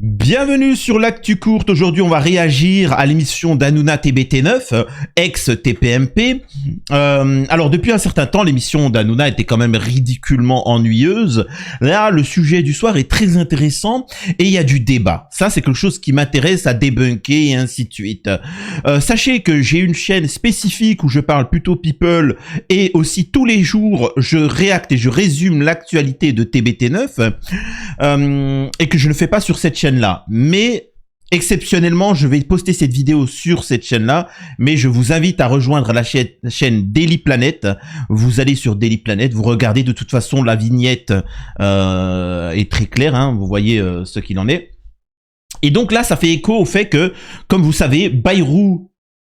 Bienvenue sur l'actu courte. Aujourd'hui, on va réagir à l'émission d'Hanouna TBT9, ex-TPMP. Alors, depuis un certain temps, l'émission d'Hanouna était quand même ridiculement ennuyeuse. Là, le sujet du soir est très intéressant et il y a du débat. Ça, c'est quelque chose qui m'intéresse à débunker et ainsi de suite. Sachez que j'ai une chaîne spécifique où je parle plutôt people et aussi tous les jours, je réacte et je résume l'actualité de TBT9 et que je ne fais pas sur cette chaîne là, mais exceptionnellement je vais poster cette vidéo sur cette chaîne là, mais je vous invite à rejoindre la chaîne Daily Planet. Vous allez sur Daily Planet, vous regardez, de toute façon la vignette est très claire, hein, vous voyez ce qu'il en est. Et donc là ça fait écho au fait que, comme vous savez, Bayrou,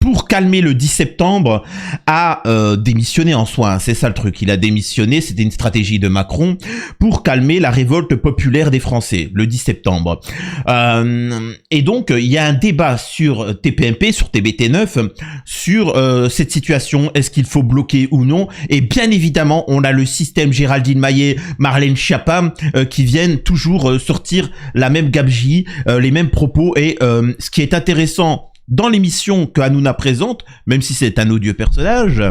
pour calmer le 10 septembre, a démissionné en soi, hein, c'est ça le truc, il a démissionné, c'était une stratégie de Macron pour calmer la révolte populaire des Français, le 10 septembre. Et donc, il y a un débat sur TPMP, sur TBT9, sur cette situation, est-ce qu'il faut bloquer ou non, et bien évidemment, on a le système Géraldine Maillet, Marlène Schiappa, qui viennent toujours sortir la même gabegie, les mêmes propos, et ce qui est intéressant dans l'émission que Hanouna présente, même si c'est un odieux personnage,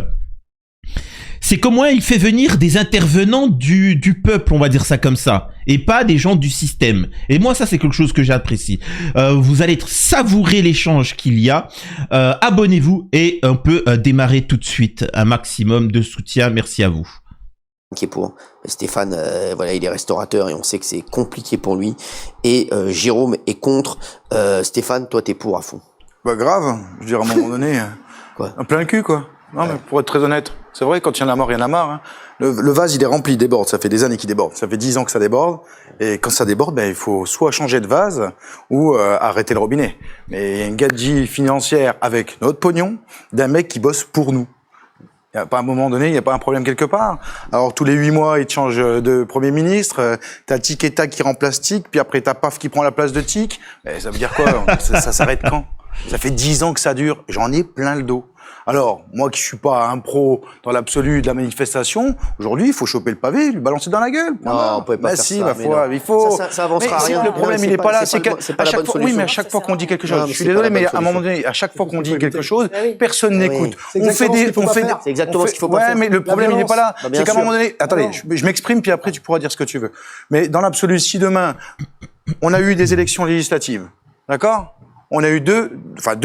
c'est comment il fait venir des intervenants du peuple, on va dire ça comme ça, et pas des gens du système. Et moi, ça, c'est quelque chose que j'apprécie. Vous allez savourer l'échange qu'il y a. Abonnez-vous et on peut démarrer tout de suite. Un maximum de soutien. Merci à vous. Qui est pour Stéphane, voilà, il est restaurateur et on sait que c'est compliqué pour lui. Et Jérôme est contre. Stéphane, toi, t'es pour à fond. Bah grave, je veux dire, à un moment donné, Quoi un plein cul, quoi. Non, mais pour être très honnête, c'est vrai, quand il y en a marre, il y en a marre. Hein. Le vase, il est rempli, il déborde, ça fait des années qu'il déborde. Ça fait 10 ans que ça déborde, et quand ça déborde, ben, il faut soit changer de vase, ou arrêter le robinet. Mais il y a une gabegie financière avec notre pognon, d'un mec qui bosse pour nous. Il n'y a pas un moment donné, il n'y a pas un problème quelque part. Alors, tous les 8 mois, il te change de Premier ministre, t'as Tic et Tac qui remplace Tic, puis après t'as Paf qui prend la place de Tic. Mais ça veut dire quoi? Ça s'arrête quand? Ça fait 10 ans que ça dure, j'en ai plein le dos. Alors, moi qui suis pas un pro dans l'absolu de la manifestation, aujourd'hui, il faut choper le pavé, lui balancer dans la gueule. Non, on peut pas faire si, ça. Il faut. Ça avancera rien. Le problème, il est pas là. C'est pas la bonne solution. Oui, mais à chaque fois qu'on dit quelque chose, je suis désolé, mais à un moment donné, à chaque fois qu'on dit quelque chose, personne n'écoute. C'est exactement ce qu'il faut pas faire. Ouais, mais le problème, il est pas là. C'est qu'à un moment donné, attendez, je m'exprime, puis après, tu pourras dire ce que tu veux. Mais dans l'absolu, si demain, on a eu des élections législatives, d'accord? On a eu deux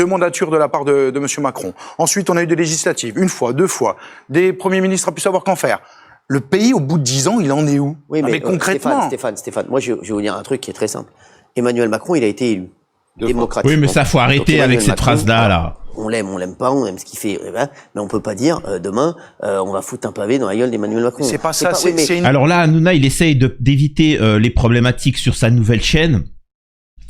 mandatures de la part de Monsieur Macron. Ensuite, on a eu des législatives, une fois, 2 fois. Des premiers ministres a pu savoir qu'en faire. Le pays, au bout de 10 ans, il en est où? Oui, mais concrètement. Stéphane, moi, je vais vous dire un truc qui est très simple. Emmanuel Macron, il a été élu. Démocratiquement. Oui, mais ça, faut arrêter avec cette phrase-là, là. On l'aime pas, on aime ce qu'il fait, mais on peut pas dire, demain, on va foutre un pavé dans la gueule d'Emmanuel Macron. C'est pas ça, Alors là, Hanouna, il essaye d'éviter les problématiques sur sa nouvelle chaîne,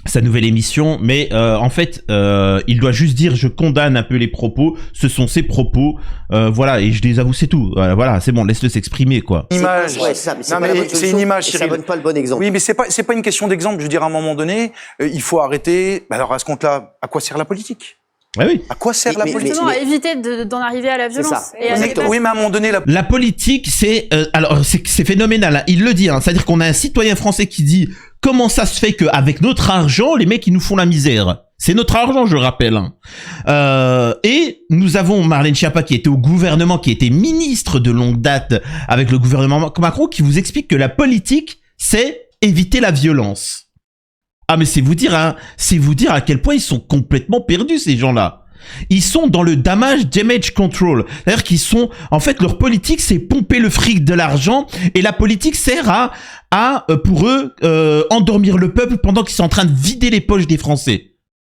sa nouvelle émission, mais en fait il doit juste dire: je condamne un peu les propos, ce sont ses propos, voilà, et je les avoue, c'est tout, voilà, c'est bon, laisse-le s'exprimer, quoi. Image. C'est une image, Cyril. Ça donne pas le bon exemple. Oui, mais c'est pas une question d'exemple, je veux dire, à un moment donné, il faut arrêter. Alors à ce compte-là, à quoi sert la politique? Ah oui. À quoi sert la politique? Justement, à éviter d'en arriver à la violence. Oui, mais à un moment donné, la politique, c'est alors c'est phénoménal, hein. Il le dit, hein. C'est-à-dire qu'on a un citoyen français qui dit: comment ça se fait qu'avec notre argent, les mecs ils nous font la misère? C'est notre argent, je rappelle, hein. Et nous avons Marlène Schiappa qui était au gouvernement, qui était ministre de longue date avec le gouvernement Macron, qui vous explique que la politique, c'est éviter la violence. Ah, mais c'est vous dire à quel point ils sont complètement perdus, ces gens-là. Ils sont dans le damage control. C'est-à-dire qu'ils sont, en fait, leur politique, c'est pomper le fric de l'argent, et la politique sert à pour eux, endormir le peuple pendant qu'ils sont en train de vider les poches des Français.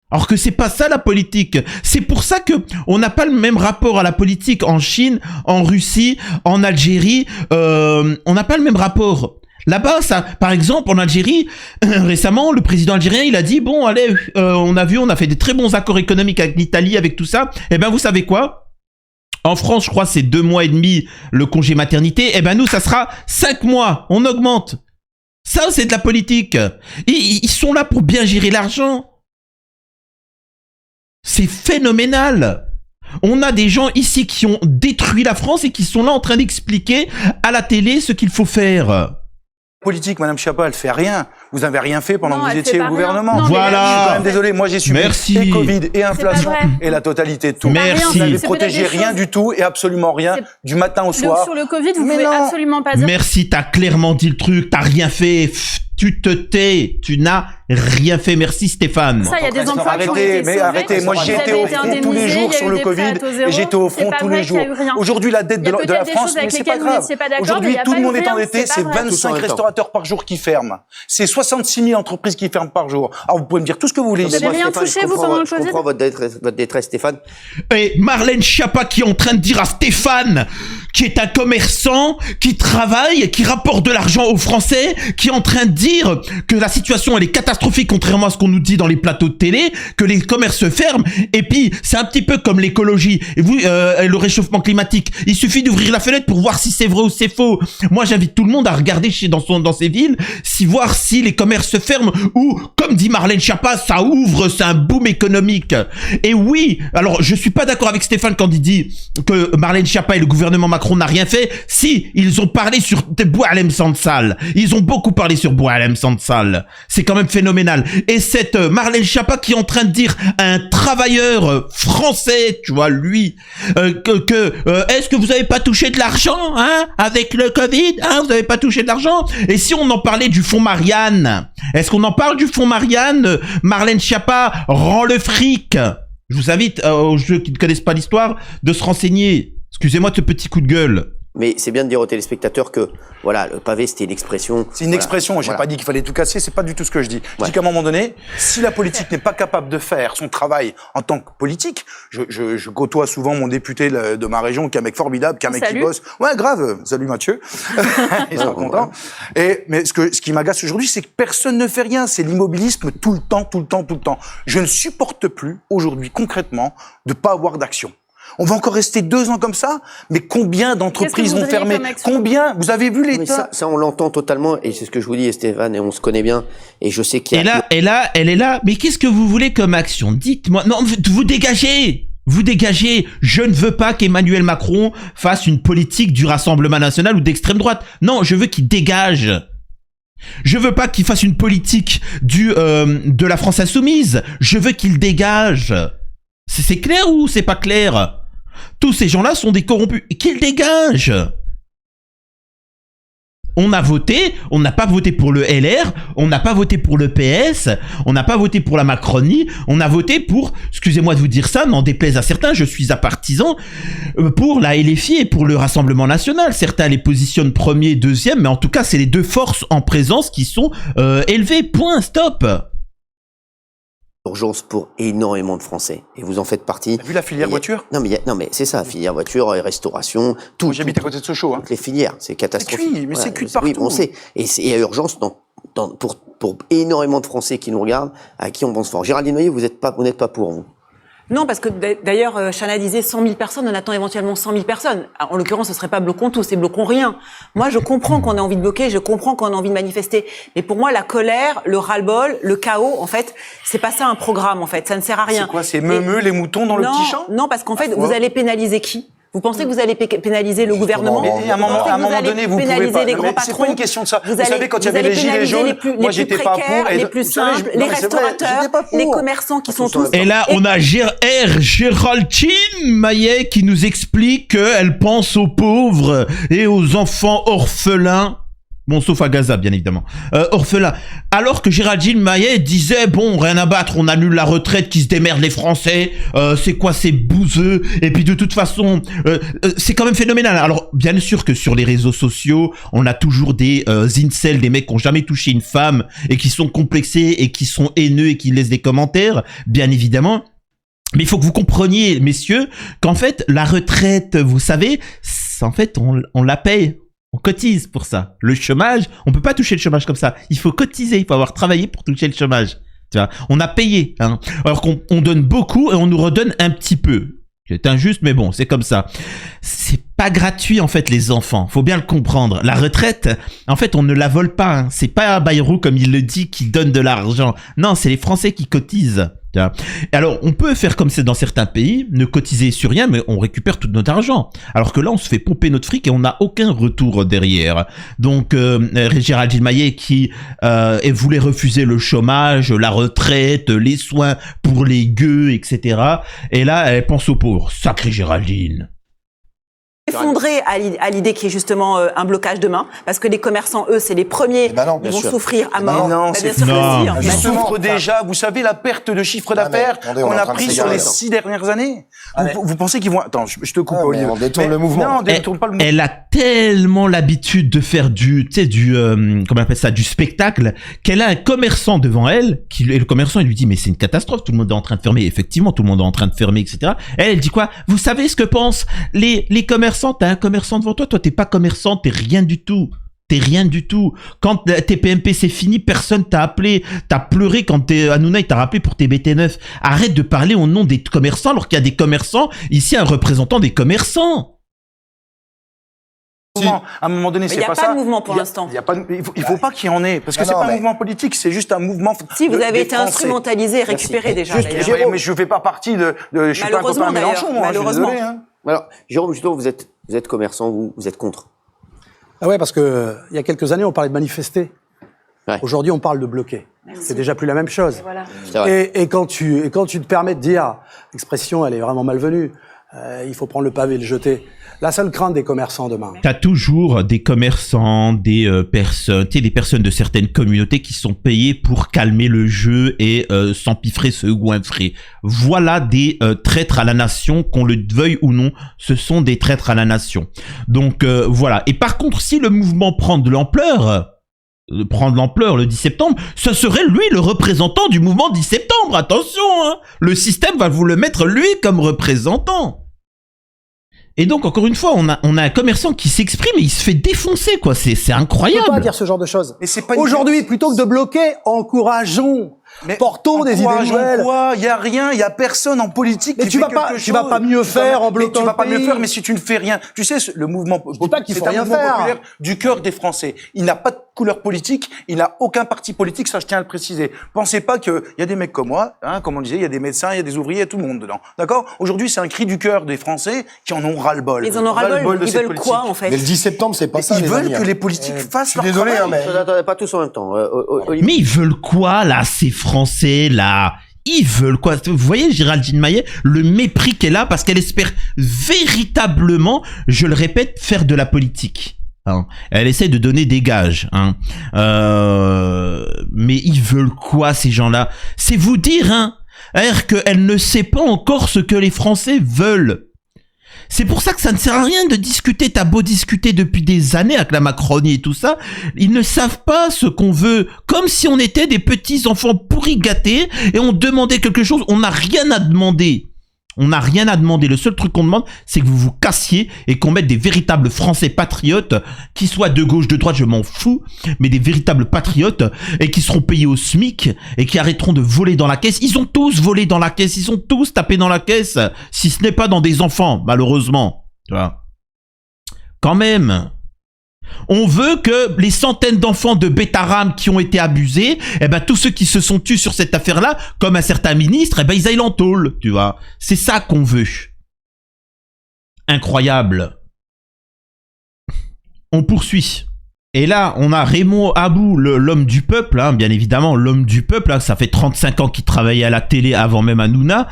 Alors que c'est pas ça la politique. C'est pour ça que on n'a pas le même rapport à la politique en Chine, en Russie, en Algérie. On n'a pas le même rapport. Là-bas, ça, par exemple, en Algérie, récemment, le président algérien, il a dit: bon, allez, on a fait des très bons accords économiques avec l'Italie, avec tout ça. Eh ben, vous savez quoi? En France, je crois, c'est 2 mois et demi le congé maternité. Eh ben, nous, ça sera 5 mois. On augmente. Ça, c'est de la politique. Ils sont là pour bien gérer l'argent. C'est phénoménal. On a des gens ici qui ont détruit la France et qui sont là en train d'expliquer à la télé ce qu'il faut faire. politique, Madame Schiappa, elle fait rien. Vous n'avez rien fait pendant Non, que vous elle étiez fait au pas gouvernement. rien. Non, Voilà. mais là, Je suis quand même désolé, moi j'ai subi Merci. et Covid et inflation vrai. et la totalité de tout. pas rien, Merci. Vous c'est n'avez peut-être protégé des rien choses- du tout et absolument rien C'est- du matin au soir. Sur le Covid, vous Mais pouvez non. absolument pas dire. Merci, t'as clairement dit le truc, t'as rien fait. Tu te tais, tu n'as rien fait. Merci Stéphane. Ça, il y a des emplois qui ont Arrêtez, été mais sauvés. arrêtez. Moi, Vous j'y avez étais au été front tous les indemnisés, jours il y a sur eu le des Covid prêts à taux zéro. et j'étais au C'est front pas tous vrai les qu'il y a jours. eu rien. Aujourd'hui, la dette Il y a de la peut-être des France, choses avec mais c'est pas lesquelles vous grave. n'étiez pas d'accord, mais Aujourd'hui, il y a tout pas le eu monde est rien, endetté. c'est C'est pas vrai. Tous en 25 même temps. restaurateurs par jour qui ferment. C'est 66 000 entreprises qui ferment par jour. Alors, vous pouvez me dire tout ce que vous voulez. Vous avez Moi, rien Stéphane, touché, je vous, comprends pendant le je Covid comprends votre détresse, Stéphane. Et Marlène Schiappa qui est en train de dire à Stéphane, qui est un commerçant, qui travaille, qui rapporte de l'argent aux Français, qui est en train de dire que la situation elle est catastrophique contrairement à ce qu'on nous dit dans les plateaux de télé, que les commerces se ferment, et puis c'est un petit peu comme l'écologie et vous, le réchauffement climatique. Il suffit d'ouvrir la fenêtre pour voir si c'est vrai ou c'est faux. Moi j'invite tout le monde à regarder dans ses villes, voir si les commerces se ferment ou, comme dit Marlène Schiappa, ça ouvre, c'est un boom économique. Et oui, alors je suis pas d'accord avec Stéphane quand il dit que Marlène Schiappa et le gouvernement Macron n'a rien fait. Si, ils ont parlé sur Boualem Sansal. Ils ont beaucoup parlé sur Boualem Sansal. C'est quand même phénoménal. Et cette Marlène Schiappa qui est en train de dire à un travailleur français, tu vois, lui, est-ce que vous avez pas touché de l'argent, hein, avec le Covid, hein, vous avez pas touché de l'argent? Et si on en parlait du fonds Marianne, est-ce qu'on en parle du fonds Marianne? Marlène Schiappa rend le fric. Je vous invite, aux jeux qui ne connaissent pas l'histoire, de se renseigner. Excusez-moi de ce petit coup de gueule. Mais c'est bien de dire aux téléspectateurs que, voilà, le pavé, c'était une expression. C'est une expression, j'ai pas dit qu'il fallait tout casser, c'est pas du tout ce que je dis. Je dis qu'à un moment donné, si la politique n'est pas capable de faire son travail en tant que politique, je côtoie souvent mon député de ma région, qui est un mec formidable, qui est un mec qui bosse. Ouais, grave. Salut Mathieu. Ils sont contents. Mais ce qui m'agace aujourd'hui, c'est que personne ne fait rien. C'est l'immobilisme tout le temps. Je ne supporte plus, aujourd'hui, concrètement, de pas avoir d'action. On va encore rester 2 ans comme ça, mais combien d'entreprises vont fermer? Combien? Vous avez vu l'État? Ça, on l'entend totalement, et c'est ce que je vous dis, Stéphane, et on se connaît bien, et je sais qu'il y a... Et là, elle est là. Mais qu'est-ce que vous voulez comme action? Dites-moi. Non, vous dégagez. Vous dégagez. Je ne veux pas qu'Emmanuel Macron fasse une politique du Rassemblement National ou d'extrême droite. Non, je veux qu'il dégage. Je veux pas qu'il fasse une politique de la France Insoumise. Je veux qu'il dégage. C'est clair ou c'est pas clair? Tous ces gens-là sont des corrompus. Qu'ils dégagent. On a voté, on n'a pas voté pour le LR, on n'a pas voté pour le PS, on n'a pas voté pour la Macronie, on a voté pour, excusez-moi de vous dire ça, n'en déplaise à certains, je suis un partisan, pour la LFI et pour le Rassemblement National. Certains les positionnent premier, deuxième, mais en tout cas, c'est les 2 forces en présence qui sont élevées. Point, stop. Urgence pour énormément de Français, et vous en faites partie. T'as vu la filière voiture? Non mais c'est ça, filière voiture, restauration, tout. Moi, j'habite à côté de Sochaux, hein. Toutes les filières, c'est catastrophique. C'est cuit, mais c'est cuit de partout. Oui, on sait. Et il y a urgence pour énormément de Français qui nous regardent, à qui on pense fort. Géraldine Noyer, vous n'êtes pas pour, vous. Non, parce que d'ailleurs, Chana disait 100 000 personnes, on attend éventuellement 100 000 personnes. Alors, en l'occurrence, ce serait pas bloquons tout, c'est bloquons rien. Moi, je comprends qu'on ait envie de bloquer, je comprends qu'on a envie de manifester. Mais pour moi, la colère, le ras-le-bol, le chaos, en fait, c'est pas ça un programme, en fait. Ça ne sert à rien. C'est quoi? C'est meumeux, les moutons dans le petit champ? Non, parce qu'en fait, vous allez pénaliser qui? Vous pensez que vous allez pénaliser le gouvernement? Mais à un moment donné, vous pouvez pas. Les grands patrons. C'est pas une question de ça. Vous savez, quand il y avait les gilets jaunes, moi j'étais pas pour. Les plus simples, les restaurateurs, les commerçants qui sont tous. Et là, on a Géraldine Maillet qui nous explique qu'elle pense aux pauvres et aux enfants orphelins. Bon, sauf à Gaza, bien évidemment. Orphelin. Alors que Géraldine Maillet disait, bon, rien à battre, on annule la retraite, qui se démerdent les Français, c'est quoi ces bouseux? Et puis de toute façon, c'est quand même phénoménal. Alors, bien sûr que sur les réseaux sociaux, on a toujours des incels, des mecs qui ont jamais touché une femme, et qui sont complexés, et qui sont haineux, et qui laissent des commentaires, bien évidemment. Mais il faut que vous compreniez, messieurs, qu'en fait, la retraite, vous savez, en fait, on la paye. On cotise pour ça. Le chômage, on peut pas toucher le chômage comme ça. Il faut cotiser, il faut avoir travaillé pour toucher le chômage. Tu vois, on a payé, hein. Alors qu'on donne beaucoup et on nous redonne un petit peu. C'est injuste, mais bon, c'est comme ça. C'est pas gratuit, en fait, les enfants. Faut bien le comprendre. La retraite, en fait, on ne la vole pas, hein. C'est pas Bayrou, comme il le dit, qui donne de l'argent. Non, c'est les Français qui cotisent. Tiens. Alors, on peut faire comme c'est dans certains pays, ne cotiser sur rien, mais on récupère tout notre argent. Alors que là, on se fait pomper notre fric et on n'a aucun retour derrière. Donc, Géraldine Maillet qui voulait refuser le chômage, la retraite, les soins pour les gueux, etc. Et là, elle pense aux pauvres. Sacrée Géraldine. Effondré à l'idée qu'il y ait justement un blocage demain, parce que les commerçants, eux, c'est les premiers qui vont souffrir à mort. Non, Bien c'est sûr que non. si, en Ils fait. souffrent déjà. Vous savez la perte de chiffre d'affaires qu'on a pris sur les 6 dernières années. Vous pensez qu'ils vont... Attends, je te coupe, Olivier. On détourne le mouvement. Non, on détourne pas le mouvement. Elle a tellement l'habitude de faire comment on appelle ça, du spectacle, qu'elle a un commerçant devant elle, et le commerçant, il lui dit, mais c'est une catastrophe, tout le monde est en train de fermer. Effectivement, tout le monde est en train de fermer, etc. Elle dit quoi? Vous savez ce que pensent les commerçants? T'as un commerçant devant toi, t'es pas commerçant, t'es rien du tout. T'es rien du tout. Quand TPMP c'est fini, personne t'a appelé. T'as pleuré quand Hanouna il t'a rappelé pour tes BT9. Arrête de parler au nom des commerçants alors qu'il y a des commerçants. Ici, un représentant des commerçants. À un moment donné, Mais c'est il n'y a pas pas ça. de mouvement pour l'instant. Il faut pas qu'il y en ait, parce que c'est pas un mouvement politique, c'est juste un mouvement. Si, vous avez des été Français. instrumentalisé et récupéré déjà. Juste, d'ailleurs. Jérôme, mais je fais pas partie je suis pas un copain à Mélenchon, moi. Malheureusement. Je suis désolé, hein. Alors, Jérôme, justement, vous êtes commerçant, vous êtes contre. Ah ouais, parce que il y a quelques années, on parlait de manifester. Ouais. Aujourd'hui, on parle de bloquer. C'est déjà plus la même chose. Voilà. C'est vrai. Et quand tu te permets de dire, l'expression, elle est vraiment malvenue, il faut prendre le pavé et le jeter. La seule crainte des commerçants demain. T'as toujours des commerçants, des personnes, tu sais, des personnes de certaines communautés qui sont payées pour calmer le jeu et s'empiffrer, se goinfrer. Voilà des traîtres à la nation, qu'on le veuille ou non, ce sont des traîtres à la nation. Donc voilà. Et par contre, si le mouvement prend de l'ampleur le 10 septembre, ce serait lui le représentant du mouvement 10 septembre. Attention, hein. Le système va vous le mettre lui comme représentant. Et donc, encore une fois, on a un commerçant qui s'exprime et il se fait défoncer, quoi. C'est On incroyable. peut pas dire ce genre de choses. Mais c'est pas Aujourd'hui, plutôt que de bloquer, encourageons. Portons des idées nouvelles. Il y a rien, il y a personne en politique Mais qui tu fait vas pas- quelque tu vas chose. pas mieux faire en Mais bloquant tu vas le pas mieux pays. faire, mais si tu ne fais rien. Tu sais, le mouvement, dis pas qu'il faut c'est un rien mouvement faire. populaire du cœur des Français. Il n'a pas de couleur politique, il n'a aucun parti politique, ça je tiens à le préciser. Pensez pas qu'il y a des mecs comme moi, hein, comme on disait, il y a des médecins, il y a des ouvriers, il y a tout le monde dedans. D'accord? Aujourd'hui, c'est un cri du cœur des Français qui en ont ras-le-bol. Ils en ont ras-le-bol. de Ils cette veulent quoi, politique. en fait? Mais le 10 septembre, c'est pas ça, Ils les veulent amis, que hein. les politiques fassent Je leur suis désolé, travail. hein, mais... Attendez, pas tous en même temps. Olivier. Mais ils veulent quoi, là, ces Français, là? Ils veulent quoi? Vous voyez, Géraldine Maillet, le mépris qu'elle a parce qu'elle espère véritablement, je le répète, faire de la politique. Hein. Elle essaie de donner des gages. Hein. Mais ils veulent quoi, ces gens-là? C'est vous dire, hein, qu'elle ne sait pas encore ce que les Français veulent. C'est pour ça que ça ne sert à rien de discuter. T'as beau discuter depuis des années avec la Macronie et tout ça, ils ne savent pas ce qu'on veut. Comme si on était des petits enfants pourris gâtés et on demandait quelque chose. On n'a rien à demander. On n'a rien à demander. Le seul truc qu'on demande, c'est que vous vous cassiez et qu'on mette des véritables Français patriotes, qui soient de gauche, de droite, je m'en fous, mais des véritables patriotes et qui seront payés au SMIC et qui arrêteront de voler dans la caisse. Ils ont tous volé dans la caisse, ils ont tous tapé dans la caisse, si ce n'est pas dans des enfants, malheureusement. Tu vois. Quand même. On veut que les centaines d'enfants de Betaram qui ont été abusés, eh ben tous ceux qui se sont tus sur cette affaire-là, comme un certain ministre, eh ben ils aillent en tôle, tu vois. C'est ça qu'on veut. Incroyable. On poursuit. Et là, on a Raymond Abou, l'homme du peuple, hein, bien évidemment, l'homme du peuple, hein, ça fait 35 ans qu'il travaillait à la télé avant même Hanouna,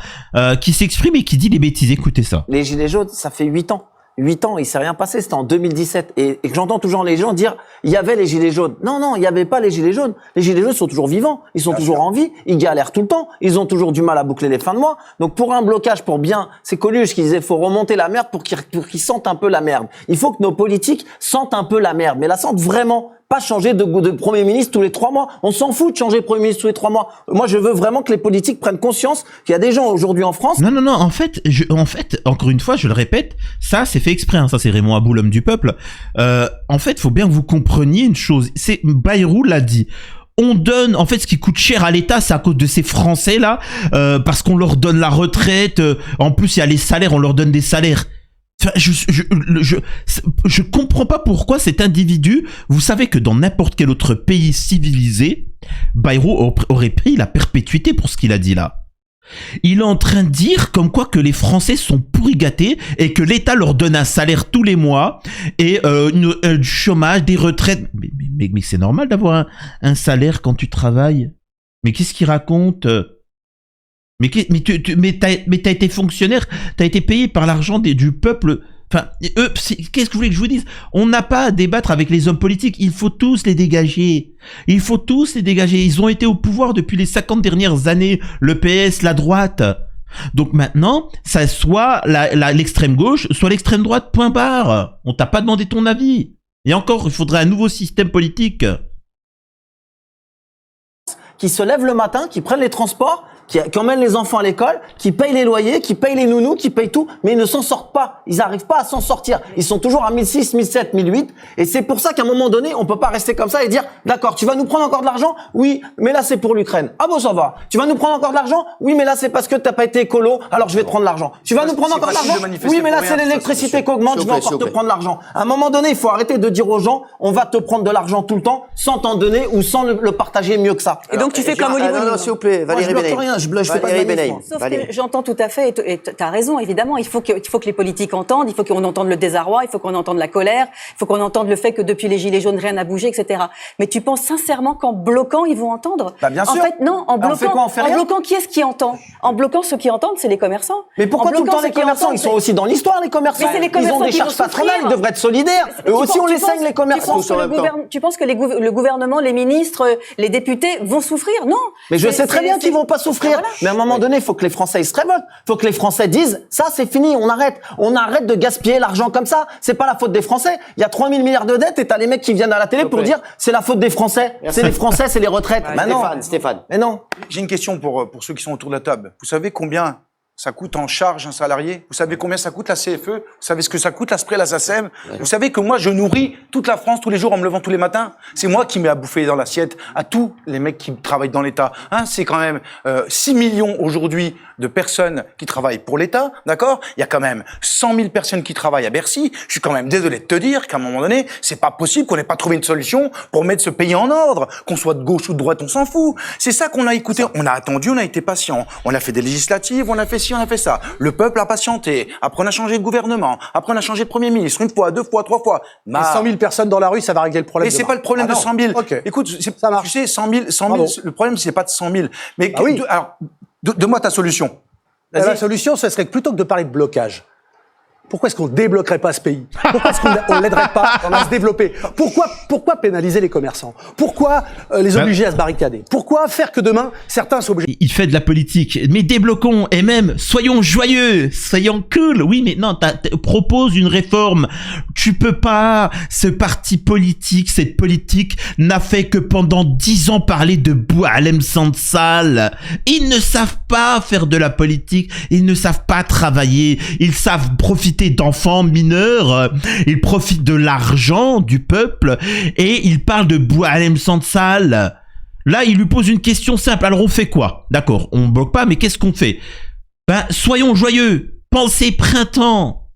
qui s'exprime et qui dit des bêtises. Écoutez ça. Les Gilets jaunes, ça fait 8 ans. 8 ans, il s'est rien passé, c'était en 2017. Et que j'entends toujours les gens dire, il y avait les Gilets jaunes. Non, non, il n'y avait pas les Gilets jaunes. Les Gilets jaunes sont toujours vivants, ils sont toujours en vie, ils galèrent tout le temps, ils ont toujours du mal à boucler les fins de mois. Donc pour un blocage, pour bien, c'est Coluche qui disait, faut remonter la merde pour qu'ils sentent un peu la merde. Il faut que nos politiques sentent un peu la merde, mais la sentent vraiment. Pas changer de Premier ministre tous les 3 mois. On s'en fout de changer de Premier ministre tous les 3 mois. Moi, je veux vraiment que les politiques prennent conscience qu'il y a des gens aujourd'hui en France... Non, en fait, encore une fois, je le répète, ça, c'est fait exprès, hein, ça, c'est Raymond Abou, l'homme du peuple. En fait, faut bien que vous compreniez une chose. C'est, Bayrou l'a dit. On donne, en fait, ce qui coûte cher à l'État, c'est à cause de ces Français-là, parce qu'on leur donne la retraite, en plus, il y a les salaires, on leur donne des salaires. Enfin, je comprends pas pourquoi cet individu, vous savez que dans n'importe quel autre pays civilisé, Bayrou aurait pris la perpétuité pour ce qu'il a dit là. Il est en train de dire comme quoi que les Français sont pourri gâtés et que l'État leur donne un salaire tous les mois et du chômage, des retraites. Mais c'est normal d'avoir un salaire quand tu travailles. Mais qu'est-ce qu'il raconte? Mais t'as été fonctionnaire, t'as été payé par l'argent du peuple. Enfin, qu'est-ce que vous voulez que je vous dise? On n'a pas à débattre avec les hommes politiques. Il faut tous les dégager. Il faut tous les dégager. Ils ont été au pouvoir depuis les 50 dernières années. Le PS, la droite. Donc maintenant, ça soit l'extrême gauche, soit l'extrême droite, point barre. On t'a pas demandé ton avis. Et encore, il faudrait un nouveau système politique. Qui se lèvent le matin, qui prennent les transports, qui emmènent les enfants à l'école, qui payent les loyers, qui payent les nounous, qui payent tout, mais ils ne s'en sortent pas. Ils n'arrivent pas à s'en sortir. Ils sont toujours à 1006, 1007, 1008. Et c'est pour ça qu'à un moment donné, on peut pas rester comme ça et dire, d'accord, tu vas nous prendre encore de l'argent? Oui, mais là, c'est pour l'Ukraine. Ah bon, ça va. Tu vas nous prendre encore de l'argent? Oui, mais là, c'est parce que t'as pas été écolo, alors je vais te prendre l'argent. Tu vas nous prendre encore de l'argent? Oui, mais là, c'est l'électricité qui augmente, je vais encore te prendre l'argent. À un moment donné, il faut arrêter de dire aux gens, on va te prendre de l'argent tout le temps, sans t'en donner ou sans le partager mieux que ça. Et donc, tu fais comme Olivier. Non, s'il vous plaît, Valérie Benaïm. Je fais pas de manif. Sauf que j'entends tout à fait, et tu as raison, évidemment, il faut que les politiques entendent, il faut qu'on entende le désarroi, il faut qu'on entende la colère, il faut qu'on entende le fait que depuis les Gilets jaunes, rien n'a bougé, etc. Mais tu penses sincèrement qu'en bloquant, ils vont entendre? Bien sûr. En fait, non, en bloquant, qui est-ce qui entend? En bloquant, ceux qui entendent, c'est les commerçants. Mais pourquoi tout le temps les commerçants? Ils sont aussi dans l'histoire, les commerçants. Mais c'est les commerçants ils ont des qui charges vont patronales, ils souffrir. devraient être solidaires. Eux aussi, on les saigne, les commerçants. Tu penses que le gouvernement, les ministres, les députés vont souffrir? Non. Mais je sais très bien qu'ils vont pas souffrir. Voilà. Mais à un moment donné, il faut que les Français se révoltent. Il faut que les Français disent, ça c'est fini, on arrête. On arrête de gaspiller l'argent comme ça. C'est pas la faute des Français. Il y a 3000 milliards de dettes et t'as les mecs qui viennent à la télé pour dire, c'est la faute des Français. C'est les Français, c'est les retraites. Bah non. Stéphane. Mais non. J'ai une question pour ceux qui sont autour de la table. Vous savez combien ça coûte en charge un salarié? Vous savez combien ça coûte la CFE? Vous savez ce que ça coûte l'ASPRE, la SACEM? Vous savez que moi, je nourris toute la France tous les jours en me levant tous les matins? C'est moi qui mets à bouffer dans l'assiette à tous les mecs qui travaillent dans l'État. Hein, c'est quand même 6 millions aujourd'hui de personnes qui travaillent pour l'État, d'accord? Il y a quand même 100 000 personnes qui travaillent à Bercy. Je suis quand même désolé de te dire qu'à un moment donné, c'est pas possible qu'on n'ait pas trouvé une solution pour mettre ce pays en ordre. Qu'on soit de gauche ou de droite, on s'en fout. C'est ça qu'on a écouté. On a attendu, on a été patient. On a fait des législatives, on a fait ci, on a fait ça. Le peuple a patienté. Après, on a changé de gouvernement. Après, on a changé de Premier ministre. Une fois, deux fois, trois fois. Mais 100 000 personnes dans la rue, ça va régler le problème. Mais c'est pas le problème de 100 000. Okay. Écoute, ça marche. Tu sais, 100 000, le problème, c'est pas de 100 000. Mais oui. Alors, donne-moi ta solution. La solution, ce serait que plutôt que de parler de blocage, pourquoi est-ce qu'on débloquerait pas ce pays? Pourquoi est-ce qu'on l'aiderait pas à se développer? Pourquoi pénaliser les commerçants? Pourquoi les obliger à se barricader? Pourquoi faire que demain, certains sont obligés? Il fait de la politique. Mais débloquons, et même, soyons joyeux, soyons cool. Oui, mais non, propose une réforme. Tu peux pas, ce parti politique, cette politique n'a fait que pendant 10 ans parler de Boualem Sansal. Ils ne savent pas faire de la politique, ils ne savent pas travailler, ils savent profiter d'enfants mineurs, ils profitent de l'argent du peuple et ils parlent de Boualem Sansal. Là, il lui pose une question simple. Alors, on fait quoi? D'accord, on bloque pas, mais qu'est-ce qu'on fait? Ben, soyons joyeux. Pensez printemps.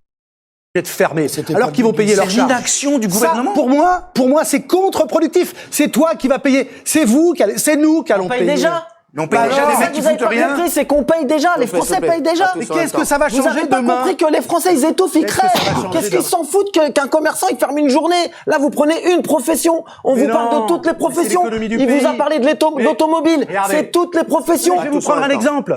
Être fermés, alors qu'ils vont payer leur charge. C'est l'inaction du gouvernement. Ça, pour moi, c'est contre-productif. C'est toi qui vas payer. C'est vous, c'est nous qui allons payer. Déjà. Mais on paye déjà des mecs qui foutent rien. C'est qu'on paye déjà. Les Français payent déjà. Mais qu'est-ce que ça va changer demain? Vous avez pas compris que les Français, ils étouffent, ils crèvent. Qu'est-ce qu'ils s'en foutent qu'un commerçant, il ferme une journée? Là, vous prenez une profession. On vous parle de toutes les professions. Il vous a parlé de l'automobile. C'est toutes les professions. Je vais vous prendre un exemple.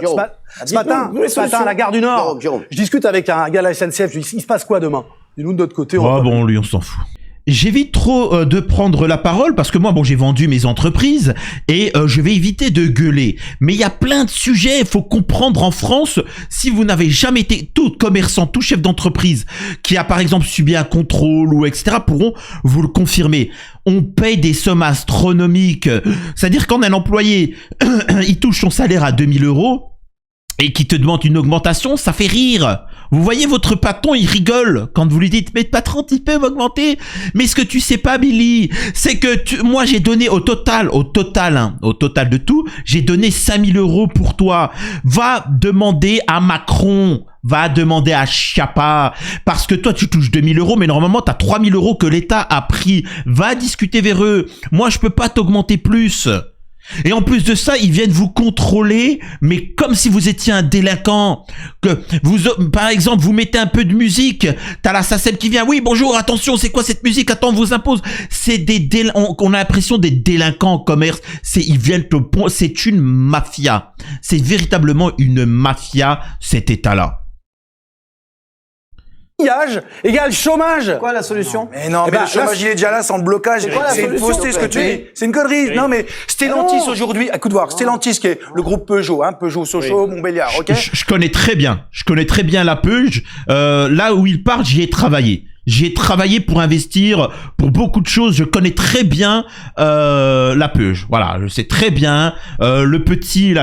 Ce matin, à la gare du Nord, je discute avec un gars à la SNCF. Je lui dis, il se passe quoi demain? Et nous, de notre côté, on bon, lui, on s'en fout. J'évite trop de prendre la parole parce que moi, bon, j'ai vendu mes entreprises et je vais éviter de gueuler. Mais il y a plein de sujets, il faut comprendre en France, si vous n'avez jamais été, tout commerçant, tout chef d'entreprise qui a par exemple subi un contrôle ou etc. pourront vous le confirmer. On paye des sommes astronomiques. C'est-à-dire quand un employé, il touche son salaire à 2000 € et qui te demande une augmentation, ça fait rire. Vous voyez votre patron, il rigole quand vous lui dites « Mais patron, tu peux m'augmenter ?» Mais ce que tu sais pas, Billy, c'est que moi j'ai donné au total de tout, j'ai donné 5000 € pour toi. Va demander à Macron, va demander à Chiappa, parce que toi tu touches 2000 €, mais normalement t'as 3000 € que l'État a pris. Va discuter vers eux. Moi je peux pas t'augmenter plus. Et en plus de ça, ils viennent vous contrôler, mais comme si vous étiez un délinquant. Que vous, par exemple, vous mettez un peu de musique, t'as la SACEM qui vient, oui, bonjour, attention, c'est quoi cette musique? Attends, on vous impose. C'est on a l'impression des délinquants en commerce. Ils viennent au point, c'est une mafia. C'est véritablement une mafia, cet état-là. Égale chômage. C'est quoi la solution? Mais non, Eh mais ben, le chômage, il est déjà là sans le blocage. C'est quoi la C'est une solution? fausseté ce que tu dis. C'est une connerie. Non, mais Stellantis aujourd'hui, écoute voir, Stellantis qui est le groupe Peugeot, hein, Peugeot, Sochaux, Montbéliard, ok? Je connais très bien la Peuge. Là où il part, j'y ai travaillé. J'ai travaillé pour investir pour beaucoup de choses. Je connais très bien la Peuge. Voilà, je sais très bien le petit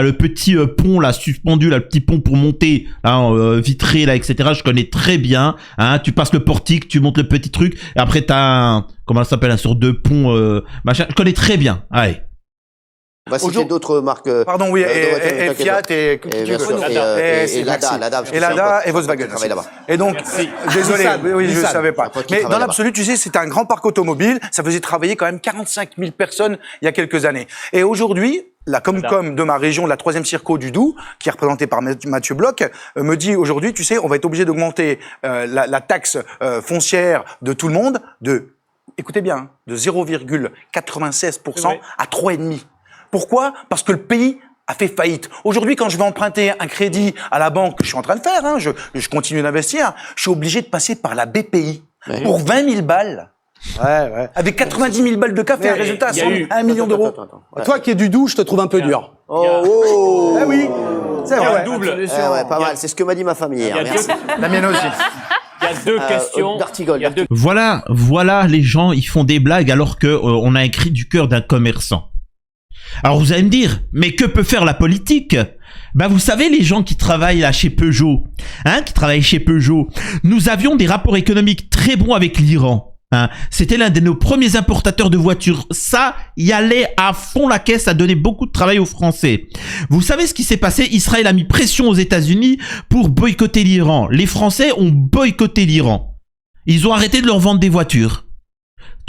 pont là suspendu là, le petit pont pour monter là vitré là, etc. Je connais très bien. Hein, tu passes le portique, tu montes le petit truc. Et après t'as comment ça s'appelle, un sur deux ponts machin. Je connais très bien. Allez. On va citer d'autres marques. Pardon, oui, et Fiat et bien sûr, et Lada, et Lada et Volkswagen. Travaille là-bas. Et donc, désolé, oui, je ne savais pas. Après, qui Mais travaille dans là-bas. l'absolu, tu sais, c'est un grand parc automobile. Ça faisait travailler quand même 45 000 personnes il y a quelques années. Et aujourd'hui, la Comcom de ma région, de la 3e Circo du Doubs, qui est représentée par Mathieu Bloch, me dit aujourd'hui, tu sais, on va être obligé d'augmenter la taxe foncière de tout le monde écoutez bien, hein, de 0,96% à 3,5%. Pourquoi? Parce que le pays a fait faillite. Aujourd'hui, quand je vais emprunter un crédit à la banque, que je suis en train de faire, hein, je continue d'investir, je suis obligé de passer par la BPI pour 20 000 balles. Ouais. Avec 90 000 balles de café, un résultat à 1 million d'euros. Attends. Toi qui es du Doubs, je te trouve un peu dur. Oh. Eh oui, c'est vrai. Ouais, pas mal. C'est ce que m'a dit ma famille hier. Merci. La mienne aussi. Il y a deux questions. D'Artigol. Il y a deux- Voilà, les gens, ils font des blagues alors que on a un cri du cœur d'un commerçant. Alors vous allez me dire, mais que peut faire la politique? Ben vous savez, les gens qui travaillent là chez Peugeot, nous avions des rapports économiques très bons avec l'Iran. Hein. C'était l'un de nos premiers importateurs de voitures. Ça y allait à fond la caisse, ça donnait beaucoup de travail aux Français. Vous savez ce qui s'est passé? Israël a mis pression aux États-Unis pour boycotter l'Iran. Les Français ont boycotté l'Iran. Ils ont arrêté de leur vendre des voitures.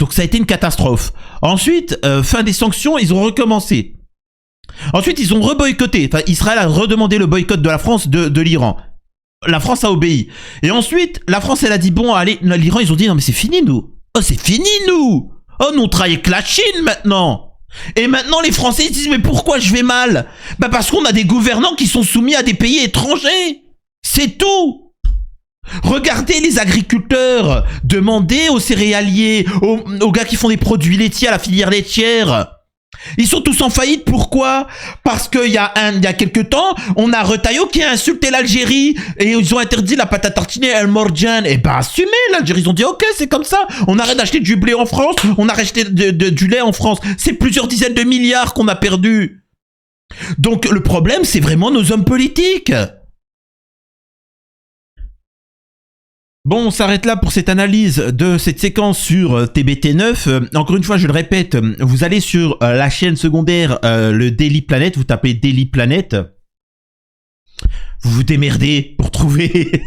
Donc ça a été une catastrophe. Ensuite, fin des sanctions, ils ont recommencé. Ensuite, ils ont reboycotté. Enfin, Israël a redemandé le boycott de la France de l'Iran. La France a obéi. Et ensuite, la France, elle a dit, bon, allez, l'Iran, ils ont dit, non mais c'est fini, nous. Oh, c'est fini, nous. Oh, nous, on travaille avec la Chine, maintenant. Et maintenant, les Français, ils disent, mais pourquoi je vais mal? Bah, parce qu'on a des gouvernants qui sont soumis à des pays étrangers. C'est tout. Regardez les agriculteurs, demandez aux céréaliers, aux gars qui font des produits laitiers à la filière laitière. Ils sont tous en faillite, pourquoi? Parce qu'il y a quelques temps, on a Retailleau qui a insulté l'Algérie et ils ont interdit la pâte à tartiner El Morjan. Et bah assumez, l'Algérie, ils ont dit ok, c'est comme ça, on arrête d'acheter du blé en France, on arrête d'acheter du lait en France. C'est plusieurs dizaines de milliards qu'on a perdu. Donc le problème, c'est vraiment nos hommes politiques. Bon, on s'arrête là pour cette analyse de cette séquence sur TBT9. Encore une fois, je le répète, vous allez sur la chaîne secondaire, le Daily Planet, vous tapez Daily Planet. Vous vous démerdez pour trouver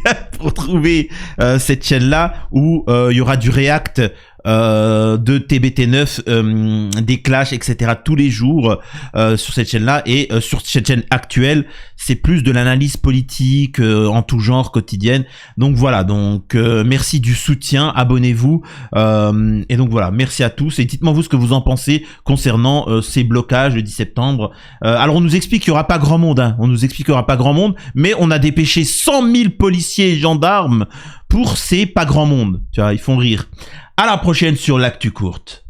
cette chaîne-là où il y aura du react de TBT9, des clashs, etc. tous les jours sur cette chaîne-là. Et sur cette chaîne actuelle, c'est plus de l'analyse politique en tout genre quotidienne. Donc voilà, donc merci du soutien, abonnez-vous. Et donc voilà, merci à tous. Et dites-moi vous ce que vous en pensez concernant ces blocages le 10 septembre. Alors on nous explique qu'il n'y aura pas grand monde, hein. On nous explique qu'il n'y aura pas grand monde, mais on a dépêché 100 000 policiers et gendarmes pour ces pas grand monde. Tu vois, ils font rire. À la prochaine sur l'actu courte.